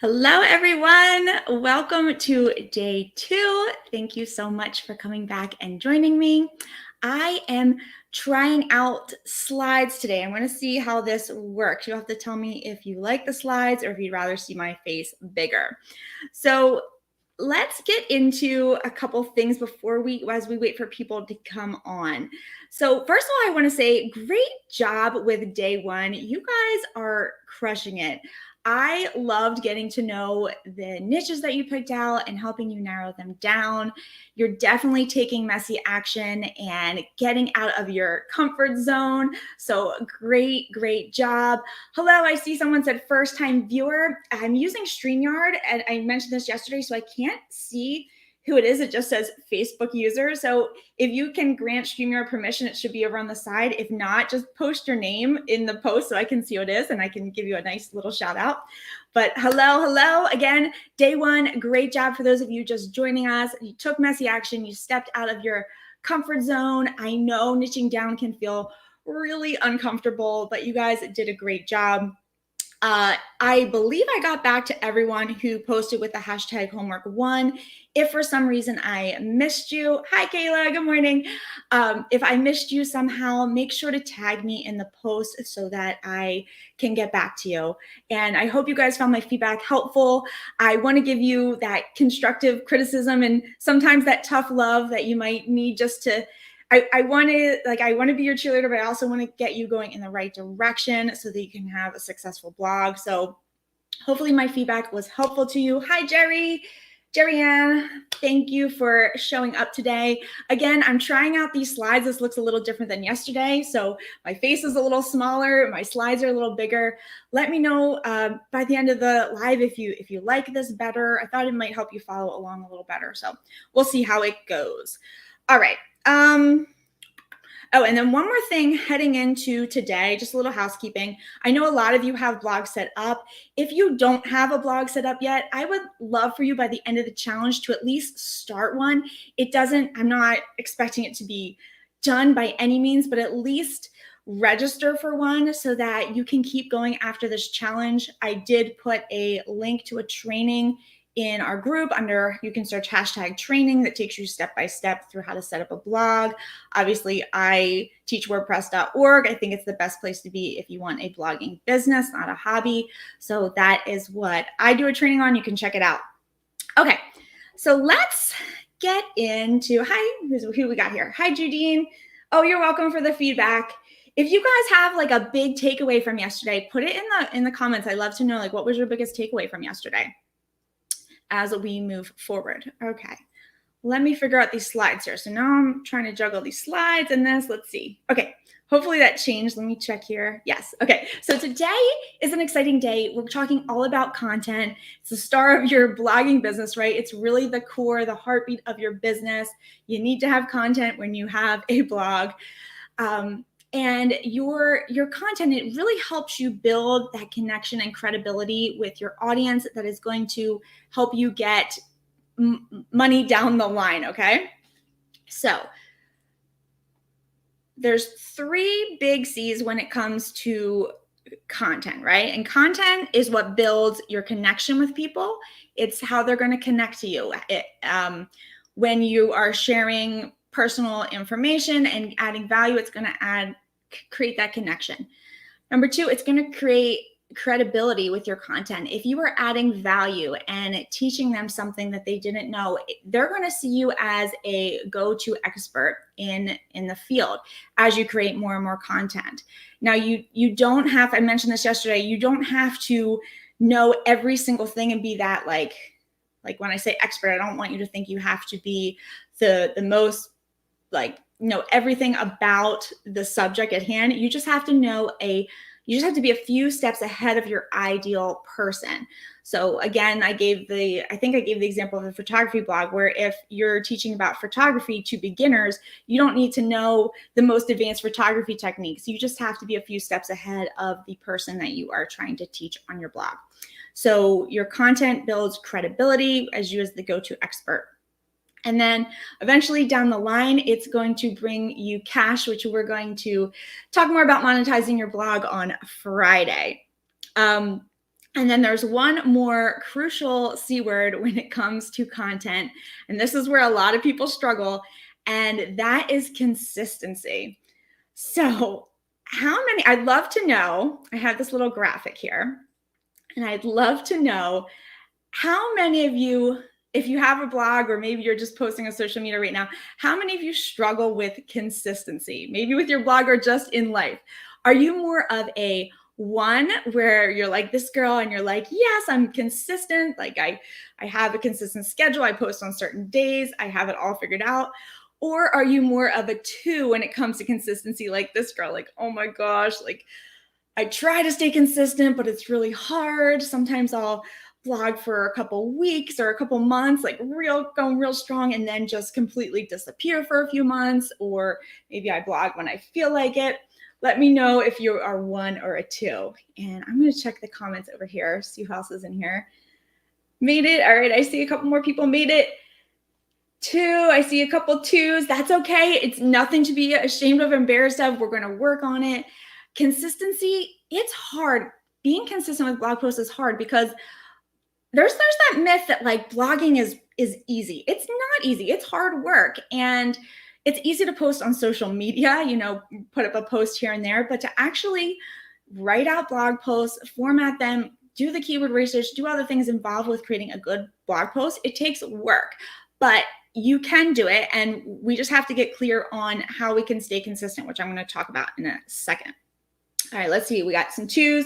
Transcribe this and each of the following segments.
Hello, everyone. Welcome to day 2. Thank you so much for coming back and joining me. I am trying out slides today. I'm going to see how this works. You'll have to tell me if you like the slides or if you'd rather see my face bigger. So let's get into a couple things as we wait for people to come on. So first of all, I want to say great job with day 1. You guys are crushing it. I loved getting to know the niches that you picked out and helping you narrow them down. You're definitely taking messy action and getting out of your comfort zone. So great job. Hello, I see someone said first time viewer. I'm using StreamYard, and I mentioned this yesterday, so I can't see who it is. It just says Facebook user. So if you can grant StreamYard permission, it should be over on the side. If not, just post your name in the post so I can see who it is and I can give you a nice little shout out. But hello again, day 1. Great job for those of you just joining us. You took messy action. You stepped out of your comfort zone. I know niching down can feel really uncomfortable, but you guys did a great job. I believe I got back to everyone who posted with the hashtag homework1. If for some reason I missed you, hi Kayla, good morning. If I missed you somehow, make sure to tag me in the post so that I can get back to you. And I hope you guys found my feedback helpful. I want to give you that constructive criticism and sometimes that tough love that you might need just to I want to be your cheerleader, but I also want to get you going in the right direction so that you can have a successful blog. So hopefully my feedback was helpful to you. Hi, Jerry Ann, thank you for showing up today. Again, I'm trying out these slides. This looks a little different than yesterday. So my face is a little smaller. My slides are a little bigger. Let me know by the end of the live if you like this better. I thought it might help you follow along a little better. So we'll see how it goes. All right. Oh, and then one more thing heading into today, just a little housekeeping. I know a lot of you have blogs set up. If you don't have a blog set up yet, I would love for you by the end of the challenge to at least start one. I'm not expecting it to be done by any means, but at least register for one so that you can keep going after this challenge. I did put a link to a training in our group you can search hashtag training that takes you step by step through how to set up a blog. Obviously, I teach WordPress.org. I think it's the best place to be if you want a blogging business, not a hobby. So that is what I do a training on. You can check it out. Okay, so let's get into, who we got here? Hi, Judine. Oh, you're welcome for the feedback. If you guys have like a big takeaway from yesterday, put it in the comments. I'd love to know, like, what was your biggest takeaway from yesterday as we move forward. Okay, let me figure out these slides here. So now I'm trying to juggle these slides and this. Let's see. Okay, hopefully that changed. Let me check here. Yes. Okay, so today is an exciting day. We're talking all about content. It's the star of your blogging business, right? It's really the core, the heartbeat of your business. You need to have content when you have a blog. And your content, it really helps you build that connection and credibility with your audience that is going to help you get money down the line, okay? So there's 3 big C's when it comes to content, right? And content is what builds your connection with people. It's how they're going to connect to you. When you are sharing personal information and adding value, it's going to create that connection. Number 2, it's going to create credibility with your content. If you are adding value and teaching them something that they didn't know, they're going to see you as a go-to expert in the field as you create more and more content. Now, you don't have, I mentioned this yesterday, you don't have to know every single thing and be that like when I say expert, I don't want you to think you have to be the most know everything about the subject at hand. You just have to you just have to be a few steps ahead of your ideal person. So again, I think I gave the example of a photography blog where if you're teaching about photography to beginners, you don't need to know the most advanced photography techniques. You just have to be a few steps ahead of the person that you are trying to teach on your blog. So your content builds credibility as the go-to expert. And then eventually down the line, it's going to bring you cash, which we're going to talk more about monetizing your blog on Friday. And then there's one more crucial C word when it comes to content. And this is where a lot of people struggle, and that is consistency. So, I'd love to know, I have this little graphic here, and I'd love to know how many of you, if you have a blog or maybe you're just posting on social media right now, how many of you struggle with consistency? Maybe with your blog or just in life. Are you more of a one where you're like this girl and you're like, yes, I'm consistent. Like I have a consistent schedule. I post on certain days. I have it all figured out. Or are you more of a two when it comes to consistency, like this girl? Like, oh my gosh, like I try to stay consistent, but it's really hard. Sometimes I'll blog for a couple weeks or a couple months, like going real strong, and then just completely disappear for a few months. Or maybe I blog when I feel like it. Let me know if you are one or a two. And I'm going to check the comments over here, see who else is in here. Made it. All right. I see a couple more people made it. Two. I see a couple twos. That's okay. It's nothing to be ashamed of, embarrassed of. We're going to work on it. Consistency, it's hard. Being consistent with blog posts is hard because there's that myth that like blogging is easy. It's not easy. It's hard work. And it's easy to post on social media, put up a post here and there, but to actually write out blog posts, format them, do the keyword research, do other things involved with creating a good blog post, it takes work. But you can do it. And we just have to get clear on how we can stay consistent, which I'm going to talk about in a second. All right, let's see. We got some twos,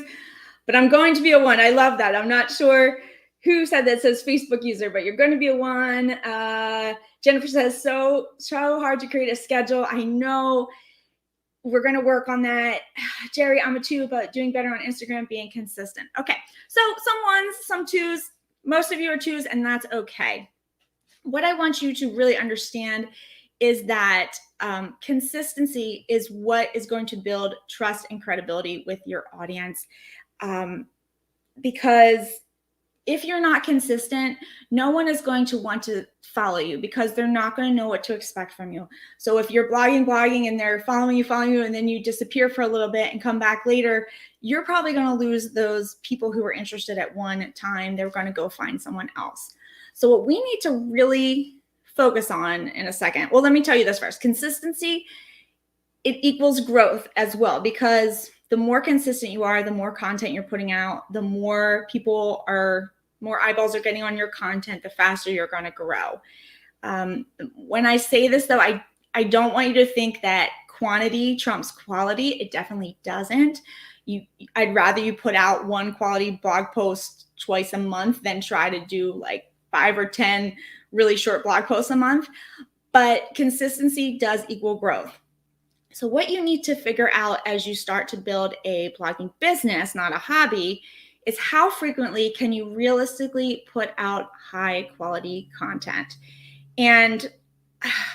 but I'm going to be a one. I love that. I'm not sure who said that. It says Facebook user, but you're going to be a one. Jennifer says, so hard to create a schedule. I know. We're going to work on that. Jerry, I'm a two, but doing better on Instagram, being consistent. Okay, so some ones, some twos. Most of you are twos, and that's okay. What I want you to really understand is that consistency is what is going to build trust and credibility with your audience. Because if you're not consistent, no one is going to want to follow you because they're not going to know what to expect from you. So if you're blogging and they're following you, and then you disappear for a little bit and come back later, you're probably going to lose those people who were interested at one time. They're going to go find someone else. So what we need to really focus on in a second, well, let me tell you this first. Consistency, it equals growth as well, because the more consistent you are, the more content you're putting out, the more eyeballs are getting on your content, the faster you're going to grow. When I say this, though, I don't want you to think that quantity trumps quality. It definitely doesn't. I'd rather you put out one quality blog post twice a month than try to do like 5 or 10 really short blog posts a month. But consistency does equal growth. So what you need to figure out as you start to build a blogging business, not a hobby, is how frequently can you realistically put out high quality content. And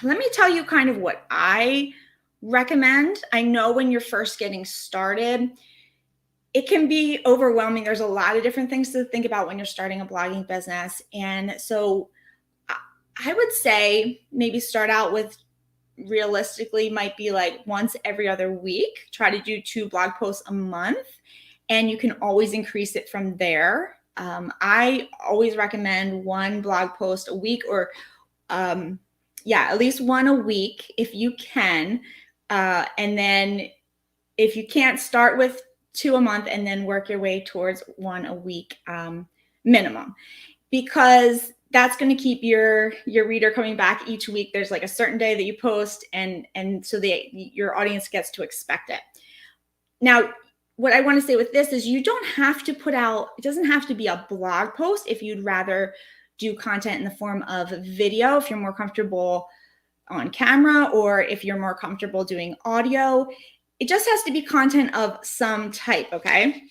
let me tell you kind of what I recommend. I know when you're first getting started, it can be overwhelming. There's a lot of different things to think about when you're starting a blogging business. And so I would say maybe start out with, realistically, might be like once every other week. Try to do 2 blog posts a month, and you can always increase it from there. I always recommend 1 blog post a week, or at least 1 a week if you can. And then if you can't, start with 2 a month and then work your way towards 1 a week minimum, because that's going to keep your reader coming back each week. There's like a certain day that you post, and so your audience gets to expect it. Now, what I want to say with this is you don't have to put out, it doesn't have to be a blog post if you'd rather do content in the form of video, if you're more comfortable on camera, or if you're more comfortable doing audio. It just has to be content of some type, okay?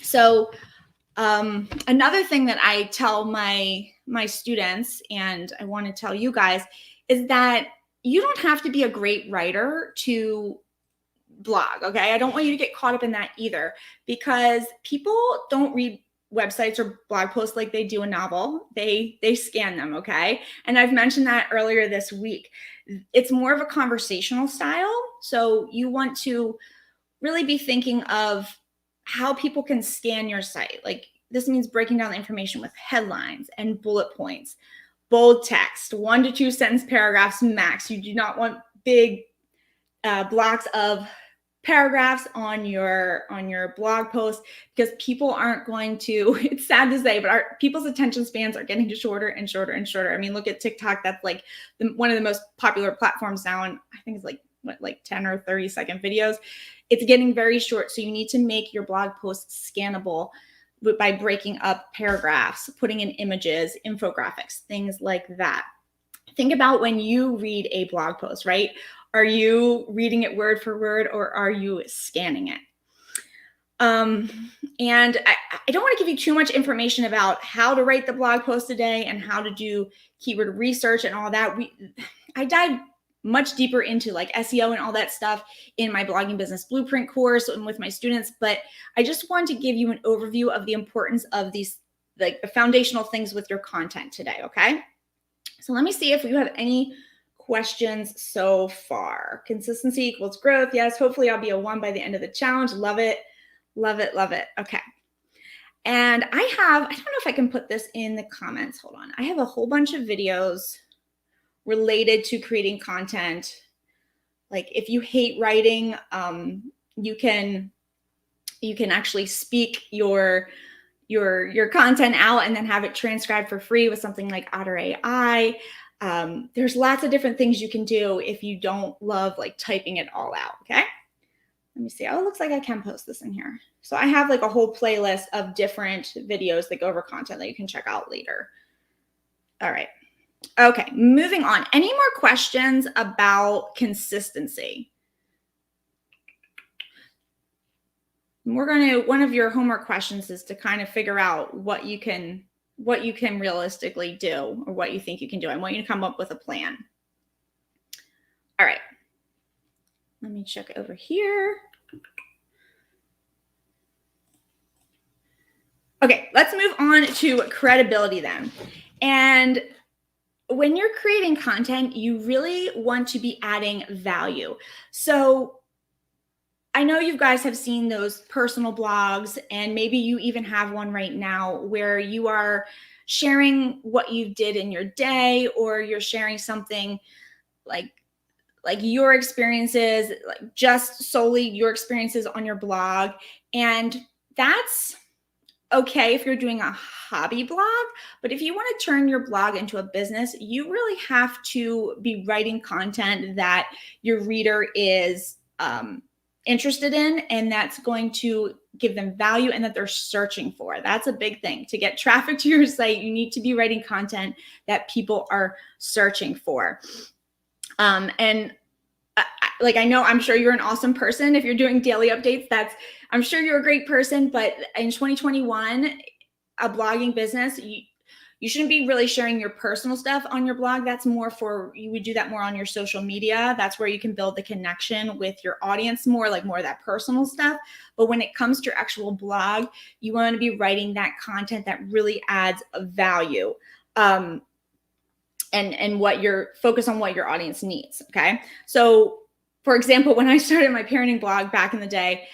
So another thing that I tell my students, and I want to tell you guys, is that you don't have to be a great writer to blog, okay? I don't want you to get caught up in that either, because people don't read websites or blog posts like they do a novel. They scan them, okay? And I've mentioned that earlier this week. It's more of a conversational style. So you want to really be thinking of how people can scan your site. Like, this means breaking down the information with headlines and bullet points, bold text, 1 to 2 sentence paragraphs max. You do not want big blocks of paragraphs on your blog post, because people aren't going to, it's sad to say, but people's attention spans are getting shorter and shorter and shorter. I mean, look at TikTok. That's like one of the most popular platforms now. And I think it's like 10 or 30-second videos. It's getting very short. So you need to make your blog posts scannable by breaking up paragraphs, putting in images, infographics, things like that. Think about when you read a blog post, right? Are you reading it word for word, or are you scanning it? And I don't want to give you too much information about how to write the blog post today and how to do keyword research and all that. I dive much deeper into like SEO and all that stuff in my Blogging Business Blueprint course and with my students. But I just want to give you an overview of the importance of these, like the foundational things with your content today. Okay. So let me see if you have any questions so far. Consistency equals growth. Yes. Hopefully I'll be a 1 by the end of the challenge. Love it. Love it. Love it. Okay. And I don't know if I can put this in the comments. Hold on. I have a whole bunch of videos related to creating content. Like if you hate writing, you can actually speak your content out and then have it transcribed for free with something like Otter AI. There's lots of different things you can do if you don't love like typing it all out. Okay. Let me see. Oh, it looks like I can post this in here. So I have like a whole playlist of different videos that go over content that you can check out later. All right. Okay. Moving on. Any more questions about consistency? One of your homework questions is to kind of figure out what you can realistically do, or what you think you can do. I want you to come up with a plan. All right. Let me check over here. Okay, let's move on to credibility then. And when you're creating content, you really want to be adding value. So I know you guys have seen those personal blogs, and maybe you even have one right now where you are sharing what you did in your day, or you're sharing something like your experiences, like just solely your experiences on your blog. And that's okay if you're doing a hobby blog, but if you want to turn your blog into a business, you really have to be writing content that your reader is interested in, and that's going to give them value and that they're searching for. That's a big thing. To get traffic to your site, you need to be writing content that people are searching for. I'm sure you're an awesome person. If you're doing daily updates, I'm sure you're a great person, but in 2021, a blogging business, you shouldn't be really sharing your personal stuff on your blog. That's more you would do that more on your social media. That's where you can build the connection with your audience more of that personal stuff. But when it comes to your actual blog, you want to be writing that content that really adds a value. And focus on what your audience needs. Okay. So for example, when I started my parenting blog back in the day,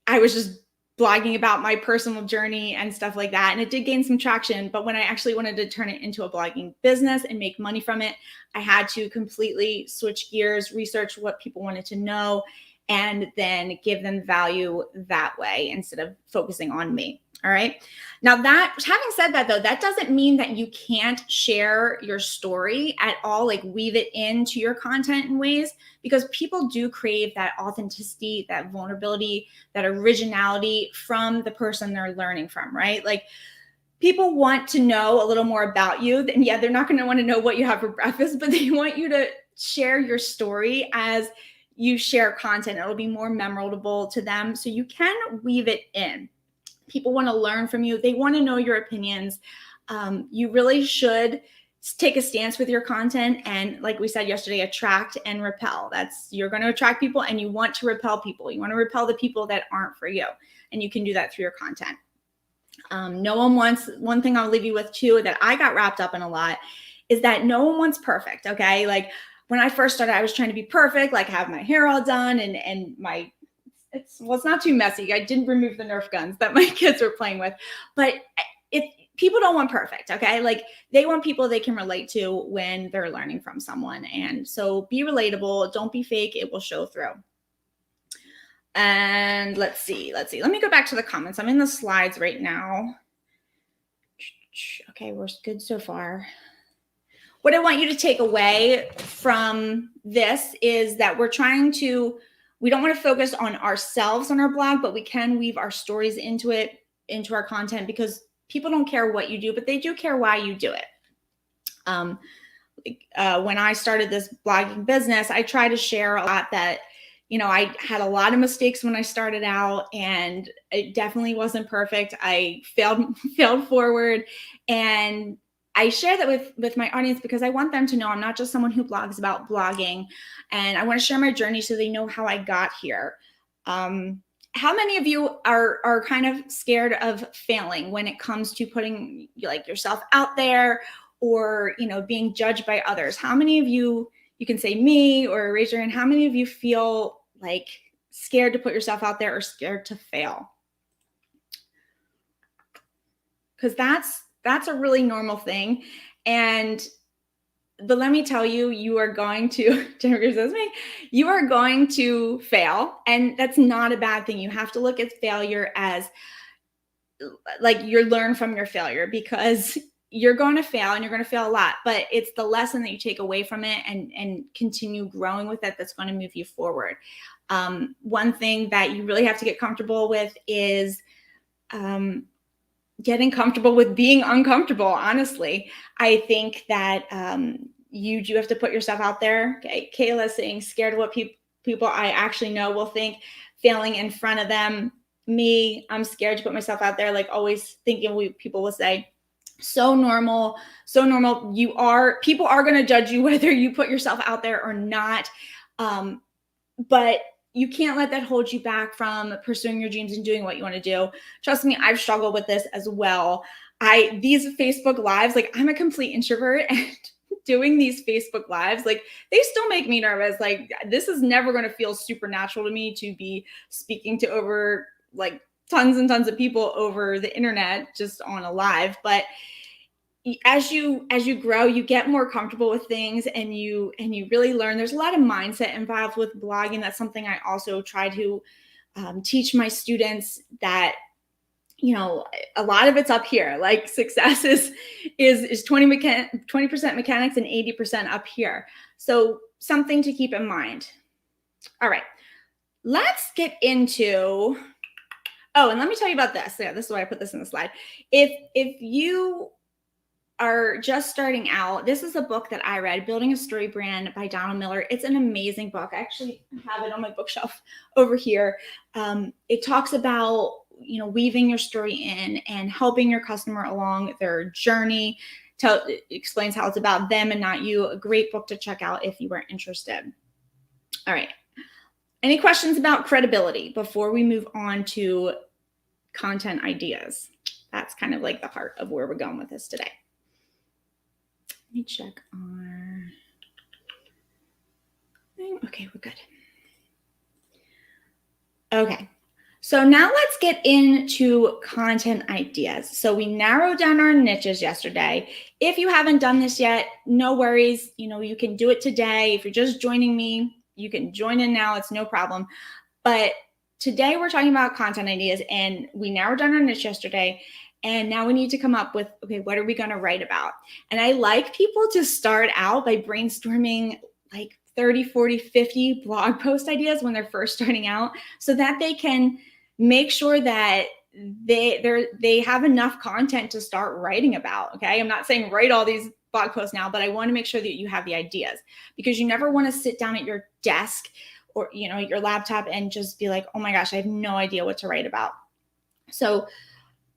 I was just blogging about my personal journey and stuff like that. And it did gain some traction. But when I actually wanted to turn it into a blogging business and make money from it, I had to completely switch gears, research what people wanted to know, and then give them value that way instead of focusing on me. All right. Now having said that though, that doesn't mean that you can't share your story at all, like weave it into your content in ways, because people do crave that authenticity, that vulnerability, that originality from the person they're learning from, right? Like people want to know a little more about you. And yeah, they're not going to want to know what you have for breakfast, but they want you to share your story as you share content. It'll be more memorable to them. So you can weave it in. People want to learn from you. They want to know your opinions. You really should take a stance with your content. And like we said yesterday, attract and repel. You're going to attract people and you want to repel people. You want to repel the people that aren't for you. And you can do that through your content. One thing I'll leave you with too, that I got wrapped up in a lot, is that no one wants perfect. Okay. Like when I first started, I was trying to be perfect, like have my hair all done and my it's not too messy. I didn't remove the Nerf guns that my kids were playing with, but people don't want perfect, okay? Like they want people they can relate to when they're learning from someone. And so be relatable, don't be fake, it will show through. And let's see. Let me go back to the comments. I'm in the slides right now. Okay, we're good so far. What I want you to take away from this is that we don't want to focus on ourselves on our blog, but we can weave our stories into our content, because people don't care what you do, but they do care why you do it. When I started this blogging business, I try to share a lot that, I had a lot of mistakes when I started out, and it definitely wasn't perfect. I failed forward, and I share that with my audience because I want them to know I'm not just someone who blogs about blogging, and I want to share my journey so they know how I got here. How many of you are kind of scared of failing when it comes to putting like yourself out there, or being judged by others? How many of you can say me or raise your hand, how many of you feel like scared to put yourself out there or scared to fail? Because that's a really normal thing. But let me tell you, you are going to, Jennifer says me, you are going to fail. And that's not a bad thing. You have to look at failure as like you learn from your failure, because you're going to fail and you're going to fail a lot, but it's the lesson that you take away from it and continue growing with it that's going to move you forward. One thing that you really have to get comfortable with is getting comfortable with being uncomfortable. Honestly, I think that you do have to put yourself out there. Okay, Kayla's saying scared of what people I actually know will think, failing in front of them. Me, I'm scared to put myself out there, like always thinking people will say. So normal. People are going to judge you whether you put yourself out there or not. But you can't let that hold you back from pursuing your dreams and doing what you want to do. Trust me, I've struggled with this as well. These Facebook lives, like I'm a complete introvert, and doing these Facebook lives, like they still make me nervous. Like this is never going to feel supernatural to me to be speaking to over like tons and tons of people over the internet just on a live. But as you grow, you get more comfortable with things, and you really learn. There's a lot of mindset involved with blogging. That's something I also try to teach my students, that a lot of it's up here. Like success is 20% mechanics and 80% up here. So something to keep in mind. All right, let's get into. Oh, and let me tell you about this. Yeah, this is why I put this in the slide. If you are just starting out, this is a book that I read, Building a Story Brand by Donald Miller. It's an amazing book. I actually have it on my bookshelf over here. It talks about, weaving your story in and helping your customer along their journey. It explains how it's about them and not you. A great book to check out if you are interested. All right. Any questions about credibility before we move on to content ideas? That's kind of like the heart of where we're going with this today. Let me check our thing. Okay, we're good. Okay, so now let's get into content ideas. So we narrowed down our niches yesterday. If you haven't done this yet, no worries. You can do it today. If you're just joining me, you can join in now. It's no problem. But today we're talking about content ideas, and we narrowed down our niche yesterday. And now we need to come up with, okay, what are we going to write about? And I like people to start out by brainstorming like 30, 40, 50 blog post ideas when they're first starting out, so that they can make sure that they have enough content to start writing about. Okay, I'm not saying write all these blog posts now, but I want to make sure that you have the ideas, because you never want to sit down at your desk or your laptop and just be like, oh my gosh, I have no idea what to write about. So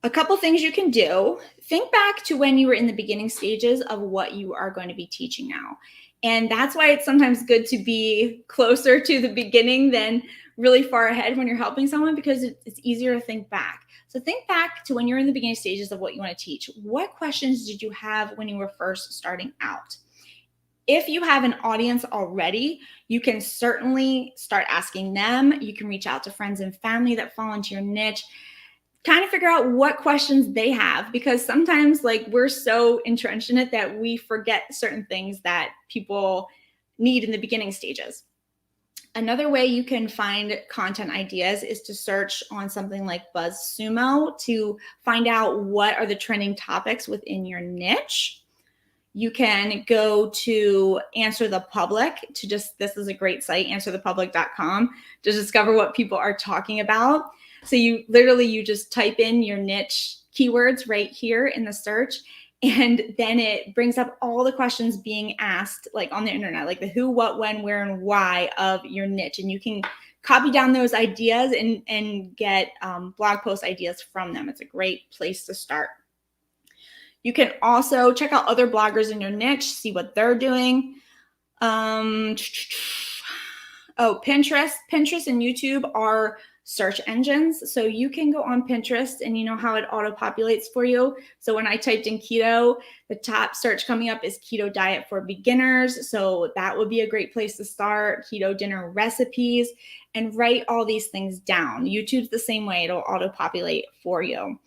a couple things you can do. Think back to when you were in the beginning stages of what you are going to be teaching now. And that's why it's sometimes good to be closer to the beginning than really far ahead when you're helping someone, because it's easier to think back. So think back to when you're in the beginning stages of what you want to teach. What questions did you have when you were first starting out? if you have an audience already, you can certainly start asking them. You can reach out to friends and family that fall into your niche, kind of figure out what questions they have, because sometimes like we're so entrenched in it that we forget certain things that people need in the beginning stages. Another way you can find content ideas is to search on something like BuzzSumo to find out what are the trending topics within your niche. You can go to Answer the Public to this is a great site, answerthepublic.com, to discover what people are talking about. So you just type in your niche keywords right here in the search, and then it brings up all the questions being asked like on the internet, like the who, what, when, where, and why of your niche. And you can copy down those ideas and get blog post ideas from them. It's a great place to start. You can also check out other bloggers in your niche, see what they're doing. Pinterest and YouTube are search engines. So you can go on Pinterest and you know how it auto-populates for you. So when I typed in keto, the top search coming up is keto diet for beginners. So that would be a great place to start. Keto dinner recipes, and write all these things down. YouTube's the same way, it'll auto-populate for you.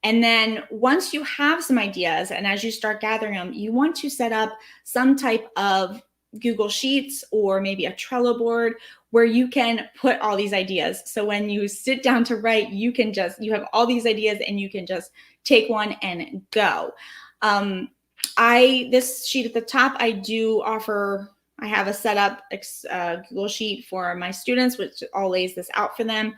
And then once you have some ideas, and as you start gathering them, you want to set up some type of Google Sheets or maybe a Trello board where you can put all these ideas. So when you sit down to write, you have all these ideas and you can just take one and go. This sheet at the top, I have a setup Google Sheet for my students, which all lays this out for them.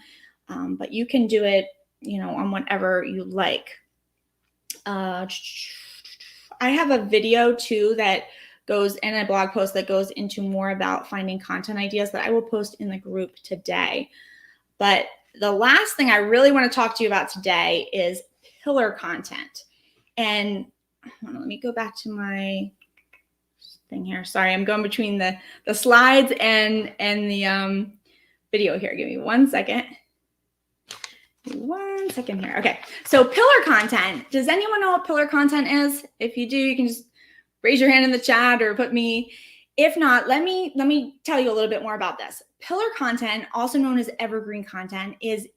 But you can do it on whatever you like. I have a video too that goes in a blog post that goes into more about finding content ideas that I will post in the group today. But the last thing I really want to talk to you about today is pillar content. And let me go back to my thing here. Sorry, I'm going between the slides and the video here. Give me 1 second. 1 second here. Okay, so pillar content. Does anyone know what pillar content is? If you do, you can just raise your hand in the chat or put me. If not, let me tell you a little bit more about this. Pillar content, also known as evergreen content, it's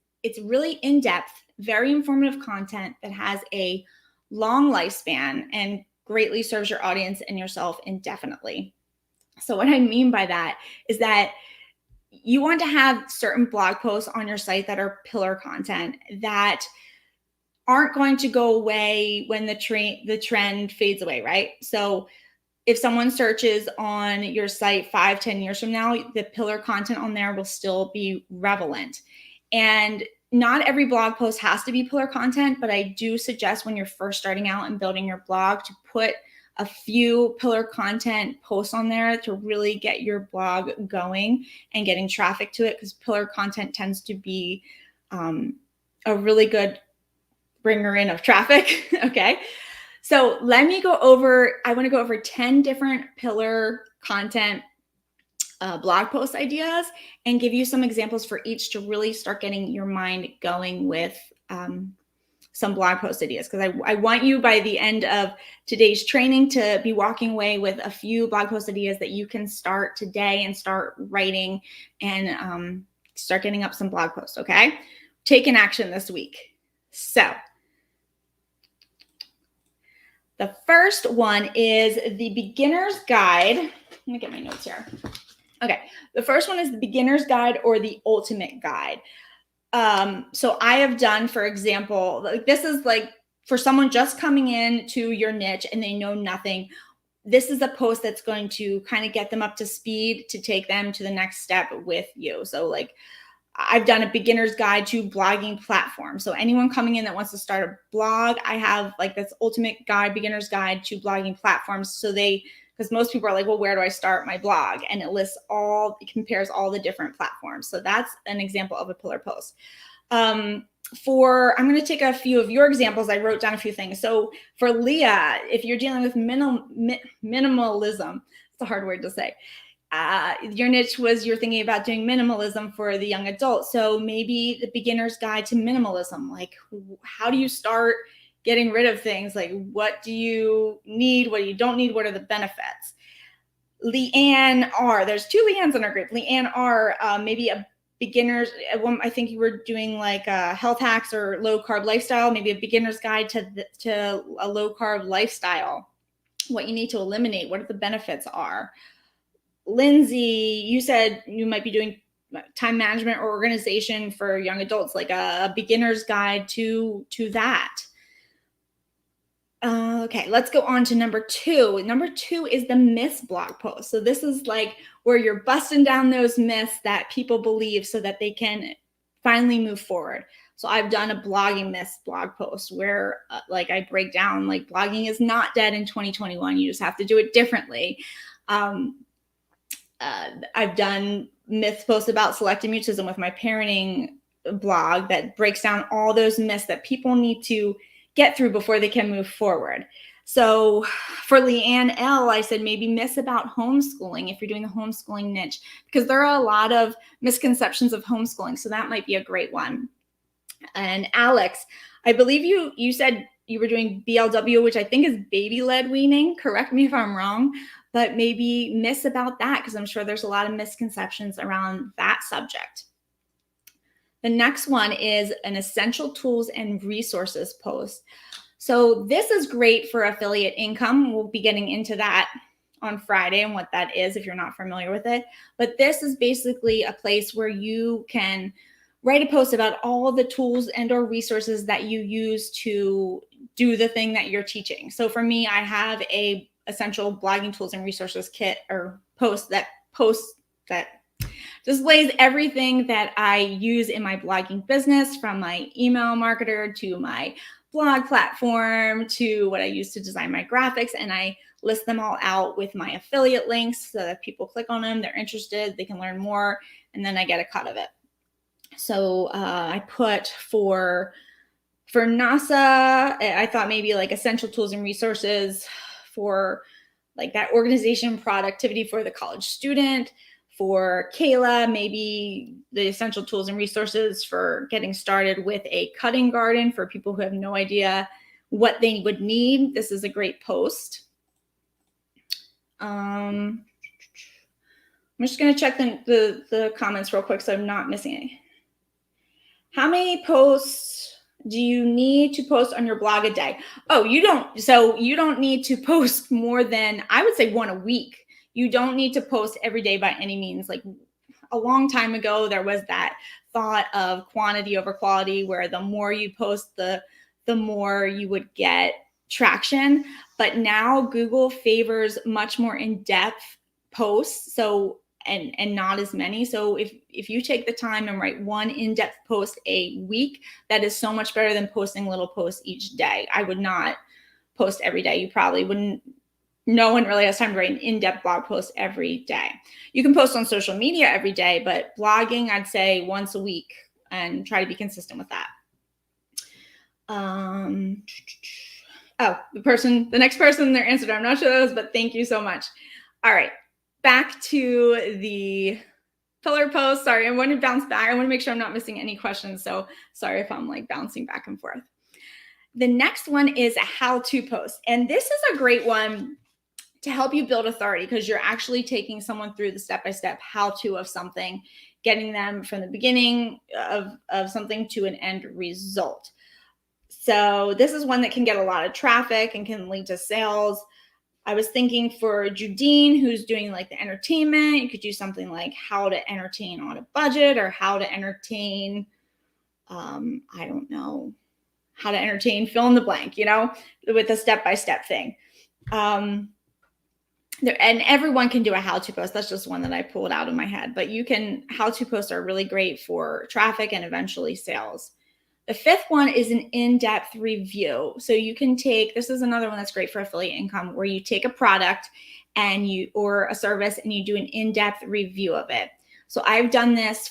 really in-depth, very informative content that has a long lifespan and greatly serves your audience and yourself indefinitely. So what I mean by that is that you want to have certain blog posts on your site that are pillar content that aren't going to go away when the trend fades away, right? So if someone searches on your site 5-10 years from now, the pillar content on there will still be relevant. And not every blog post has to be pillar content, but I do suggest when you're first starting out and building your blog to put a few pillar content posts on there to really get your blog going and getting traffic to it, because pillar content tends to be a really good bringer in of traffic. Okay. So I want to go over 10 different pillar content blog post ideas and give you some examples for each to really start getting your mind going with some blog post ideas, because I want you by the end of today's training to be walking away with a few blog post ideas that you can start today and start writing and start getting up some blog posts, okay? Taking action this week. So the first one is the beginner's guide. Let me get my notes here. Okay, the first one is the beginner's guide or the ultimate guide. So I have done, for example, this is like for someone just coming in to your niche and they know nothing. This is a post that's going to kind of get them up to speed to take them to the next step with you. So like I've done a beginner's guide to blogging platforms. So anyone coming in that wants to start a blog, I have like this ultimate guide, beginner's guide to blogging platforms. So because most people are like, well, where do I start my blog? And it compares all the different platforms. So that's an example of a pillar post. I'm going to take a few of your examples. I wrote down a few things. So for Leah, if you're dealing with minimalism, it's a hard word to say. Your niche was you're thinking about doing minimalism for the young adult. So maybe the beginner's guide to minimalism, like how do you start getting rid of things? Like what do you need? What you don't need? What are the benefits? Leanne R. There's two Leannes in our group. Leanne R. Maybe a beginner's. I think you were doing like health hacks or low carb lifestyle. Maybe a beginner's guide to a low carb lifestyle. What you need to eliminate. What the benefits are. Lindsay, you said you might be doing time management or organization for young adults, like a beginner's guide to that. Okay, let's go on to number 2. Number 2 is the myths blog post. So this is like where you're busting down those myths that people believe so that they can finally move forward. So I've done a blogging myths blog post where like I break down like blogging is not dead in 2021. You just have to do it differently. I've done myth posts about selective mutism with my parenting blog that breaks down all those myths that people need to get through before they can move forward. So for Leanne L, I said maybe myths about homeschooling if you're doing the homeschooling niche, because there are a lot of misconceptions of homeschooling. So that might be a great one. And Alex, I believe you said you were doing BLW, which I think is baby-led weaning. Correct me if I'm wrong, but maybe myths about that, because I'm sure there's a lot of misconceptions around that subject. The next one is an essential tools and resources post. So this is great for affiliate income. We'll be getting into that on Friday and what that is if you're not familiar with it. But this is basically a place where you can write a post about all the tools and or resources that you use to do the thing that you're teaching. So for me, I have a essential blogging tools and resources kit or post that displays everything that I use in my blogging business, from my email marketer to my blog platform to what I use to design my graphics. And I list them all out with my affiliate links so that people click on them, they're interested, they can learn more, and then I get a cut of it. So I put for NASA, I thought maybe like essential tools and resources for like that organization productivity for the college student. For Kayla, maybe the essential tools and resources for getting started with a cutting garden for people who have no idea what they would need. This is a great post. I'm just going to check the comments real quick so I'm not missing any. How many posts do you need to post on your blog a day? Oh, you don't. So you don't need to post more than, I would say, 1 a week. You don't need to post every day by any means. Like a long time ago, there was that thought of quantity over quality, where the more you post, the more you would get traction. But now Google favors much more in-depth posts. So and not as many. So if you take the time and write 1 in-depth post a week, that is so much better than posting little posts each day. I would not post every day. You probably wouldn't. No one really has time to write an in-depth blog post every day. You can post on social media every day, but blogging, I'd say once a week, and try to be consistent with that. Oh, the next person, their answer, I'm not sure those, but thank you so much. All right, back to the pillar post. Sorry, I want to bounce back. I want to make sure I'm not missing any questions. So sorry if I'm like bouncing back and forth. The next one is a how-to post. And this is a great one to help you build authority, because you're actually taking someone through the step-by-step how-to of something, getting them from the beginning of something to an end result. So this is one that can get a lot of traffic and can lead to sales. I was thinking for Judine, who's doing like the entertainment, you could do something like how to entertain on a budget, or how to entertain, I don't know, how to entertain, fill in the blank, with a step-by-step thing. And everyone can do a how-to post. That's just one that I pulled out of my head. But how-to posts are really great for traffic and eventually sales. The 5th one is an in-depth review. So you can this is another one that's great for affiliate income, where you take a product or a service and you do an in-depth review of it. So I've done this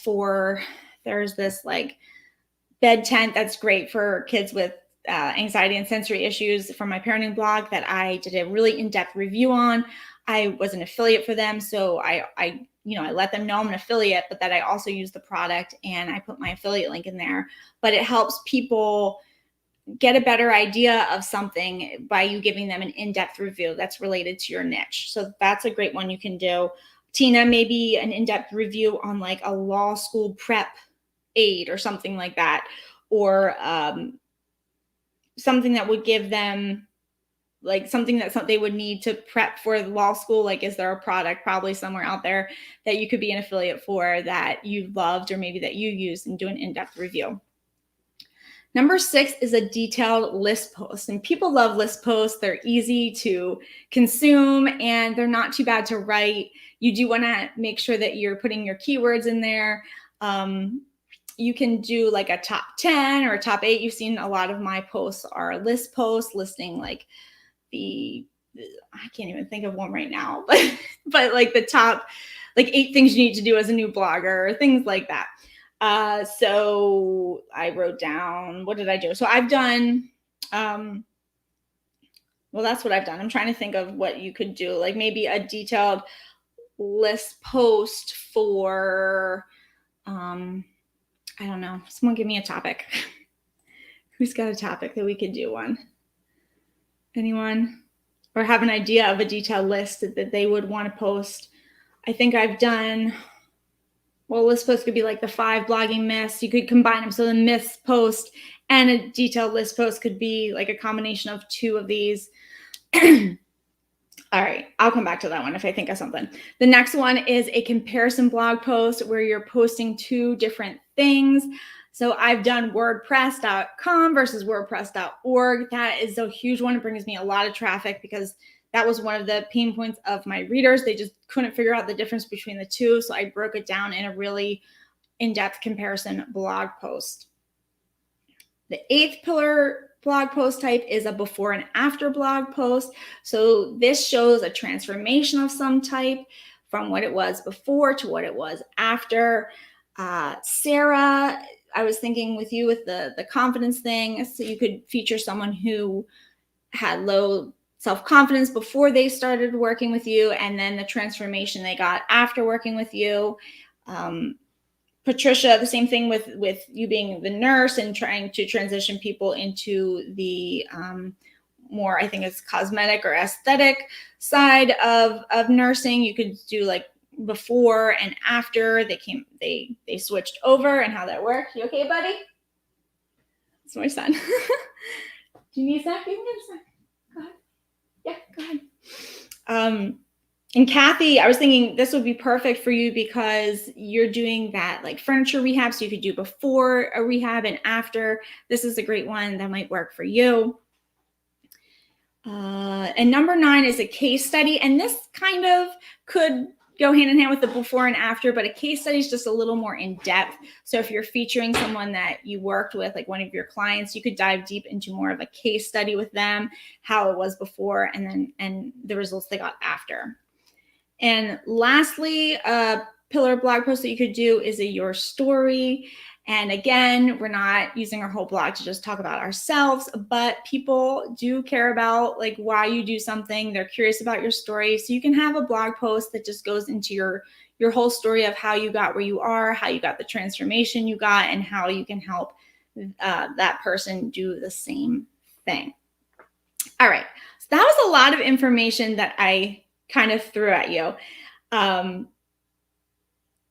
there's this like bed tent that's great for kids with anxiety and sensory issues from my parenting blog that I did a really in-depth review on. I was an affiliate for them. So I let them know I'm an affiliate, but that I also use the product, and I put my affiliate link in there. But it helps people get a better idea of something by you giving them an in-depth review that's related to your niche. So that's a great one you can do. Tina, maybe an in-depth review on like a law school prep aid or something like that, or something that would give them like something that they would need to prep for law school. Like, is there a product probably somewhere out there that you could be an affiliate for that you loved or maybe that you used, and do an in-depth review. Number 6 is a detailed list post. And people love list posts. They're easy to consume and they're not too bad to write. You do want to make sure that you're putting your keywords in there. You can do like a top 10 or a top 8. You've seen a lot of my posts are list posts listing like I can't even think of one right now, but like the top like 8 things you need to do as a new blogger or things like that. So I wrote down, what did I do? So I've done, well, that's what I've done. I'm trying to think of what you could do, like maybe a detailed list post for, I don't know. Someone give me a topic. Who's got a topic that we could do one? Anyone? Or have an idea of a detailed list that they would want to post? I think I've done, well, list post could be like the 5 blogging myths. You could combine them. So the myths post and a detailed list post could be like a combination of 2 of these. All right, I'll come back to that one if I think of something. The next one is a comparison blog post where you're posting 2 different things. So I've done WordPress.com versus WordPress.org. That is a huge one. It brings me a lot of traffic because that was one of the pain points of my readers. They just couldn't figure out the difference between the 2. So I broke it down in a really in-depth comparison blog post. The 8th pillar blog post type is a before and after blog post. So this shows a transformation of some type from what it was before to what it was after. Sarah, I was thinking with you with the confidence thing. So you could feature someone who had low self-confidence before they started working with you, and then the transformation they got after working with you. Patricia, the same thing with you being the nurse and trying to transition people into the more, I think it's cosmetic or aesthetic side of nursing. You could do like before and after they switched over and how that worked. You okay, buddy? It's my son. Do you need a snack? You can get a snack. Go ahead. Yeah, go ahead. And Kathy, I was thinking this would be perfect for you because you're doing that like furniture rehab. So you could do before a rehab and after. This is a great one that might work for you. And number 9 is a case study. And this kind of could go hand in hand with the before and after, but a case study is just a little more in depth. So if you're featuring someone that you worked with, like one of your clients, you could dive deep into more of a case study with them, how it was before, and the results they got after. And lastly, a pillar blog post that you could do is a your story. And again, we're not using our whole blog to just talk about ourselves, but people do care about like why you do something. They're curious about your story. So you can have a blog post that just goes into your whole story of how you got where you are, how you got the transformation you got, and how you can help that person do the same thing. All right. So that was a lot of information that I kind of threw at you.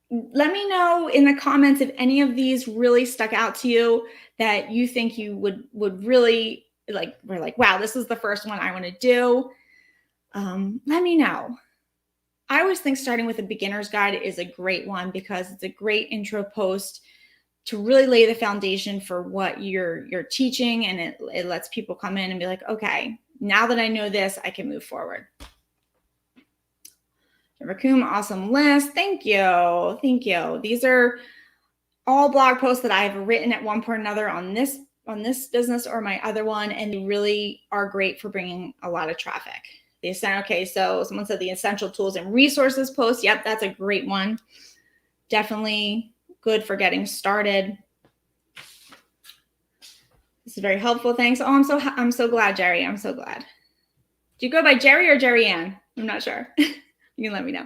Let me know in the comments if any of these really stuck out to you that you think you would really like. We're like, wow, this is the first one I want to do. Let me know. I always think starting with a beginner's guide is a great one because it's a great intro post to really lay the foundation for what you're teaching, and it lets people come in and be like, okay, now that I know this, I can move forward. Rakum, awesome list. Thank you. Thank you. These are all blog posts that I've written at one point or another on this business or my other one, and they really are great for bringing a lot of traffic. Okay, so someone said the essential tools and resources post. Yep, that's a great one. Definitely good for getting started. This is very helpful. Thanks. Oh, I'm so glad, Jerry. I'm so glad. Do you go by Jerry or Jerry Ann? I'm not sure. You can let me know.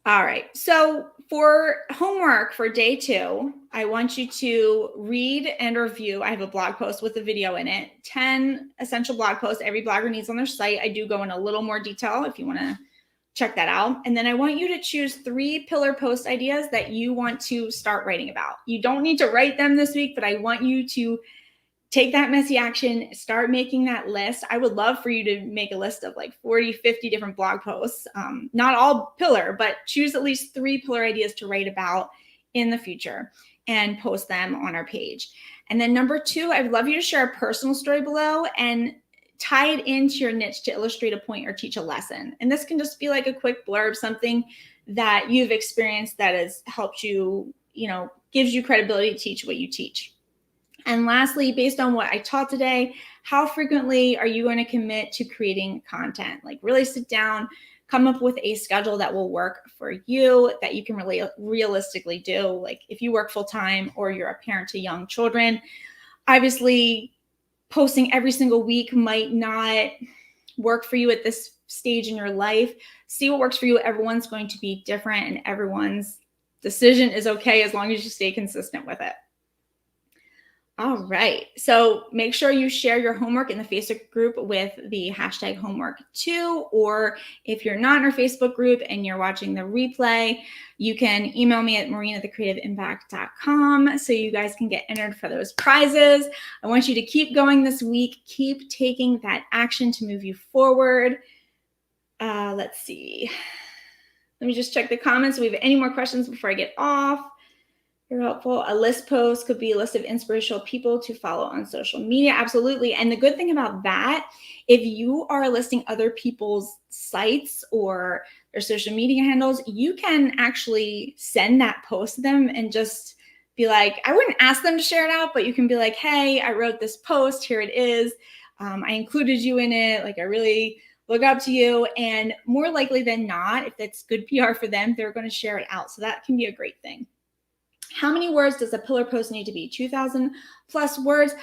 All right. So For homework for day 2, I want you to read and review. I have a blog post with a video in it, 10 essential blog posts every blogger needs on their site. I do go in a little more detail if you want to check that out. And then I want you to choose 3 pillar post ideas that you want to start writing about. You don't need to write them this week, but I want you to take that messy action, start making that list. I would love for you to make a list of like 40, 50 different blog posts, not all pillar, but choose at least 3 pillar ideas to write about in the future and post them on our page. And then number 2, I would love you to share a personal story below and tie it into your niche to illustrate a point or teach a lesson. And this can just be like a quick blurb, something that you've experienced that has helped you, gives you credibility to teach what you teach. And lastly, based on what I taught today, how frequently are you going to commit to creating content? Like really sit down, come up with a schedule that will work for you, that you can really realistically do. Like if you work full time or you're a parent to young children, obviously posting every single week might not work for you at this stage in your life. See what works for you. Everyone's going to be different and everyone's decision is okay as long as you stay consistent with it. All right. So make sure you share your homework in the Facebook group with the hashtag homework2, or if you're not in our Facebook group and you're watching the replay, you can email me at maureen@thecreativeimpact.com so you guys can get entered for those prizes. I want you to keep going this week. Keep taking that action to move you forward. Let's see. Let me just check the comments. Do we have any more questions before I get off? You're helpful. A list post could be a list of inspirational people to follow on social media. Absolutely. And the good thing about that, if you are listing other people's sites or their social media handles, you can actually send that post to them and just be like, I wouldn't ask them to share it out, but you can be like, hey, I wrote this post. Here it is. I included you in it. Like I really look up to you. And more likely than not, if that's good PR for them, they're going to share it out. So that can be a great thing. How many words does a pillar post need to be? 2,000 plus words.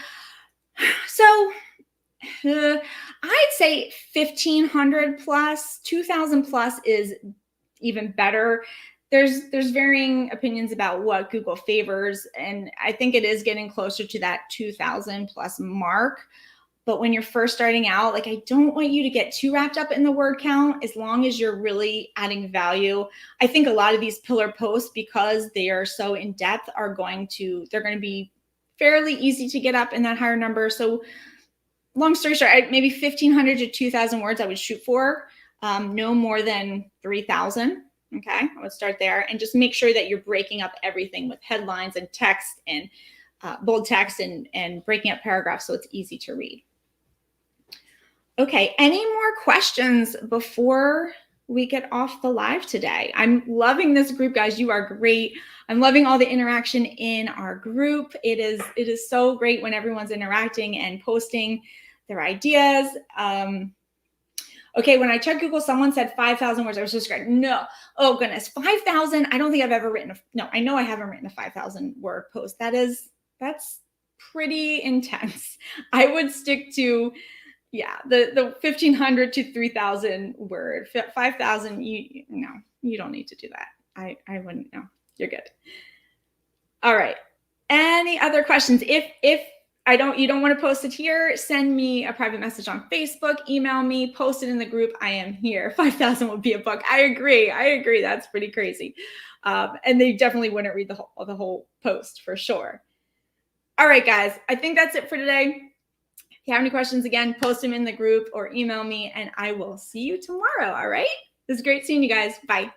So I'd say 1,500 plus. 2,000 plus is even better. There's varying opinions about what Google favors, and I think it is getting closer to that 2,000 plus mark. But when you're first starting out, like I don't want you to get too wrapped up in the word count as long as you're really adding value. I think a lot of these pillar posts, because they are so in depth, they're going to be fairly easy to get up in that higher number. So long story short, maybe 1,500 to 2,000 words I would shoot for, no more than 3,000. Okay, I would start there and just make sure that you're breaking up everything with headlines and text and bold text and breaking up paragraphs so it's easy to read. Okay, any more questions before we get off the live today? I'm loving this group, guys. You are great. I'm loving all the interaction in our group. It is so great when everyone's interacting and posting their ideas. Okay, when I checked Google, someone said 5,000 words. I was just like, no. Oh, goodness. 5,000? I don't think I've ever written no, I know I haven't written a 5,000 word post. That's pretty intense. I would stick to, the 1,500 to 3,000 word. 5,000, you don't need to do that. I wouldn't know. You're good. All right. Any other questions? If you don't want to post it here, send me a private message on Facebook, email me, post it in the group. I am here. 5,000 would be a book. I agree. That's pretty crazy. And they definitely wouldn't read the whole post for sure. All right, guys, I think that's it for today. If you have any questions, again, post them in the group or email me, and I will see you tomorrow. All right. It was great seeing you guys. Bye.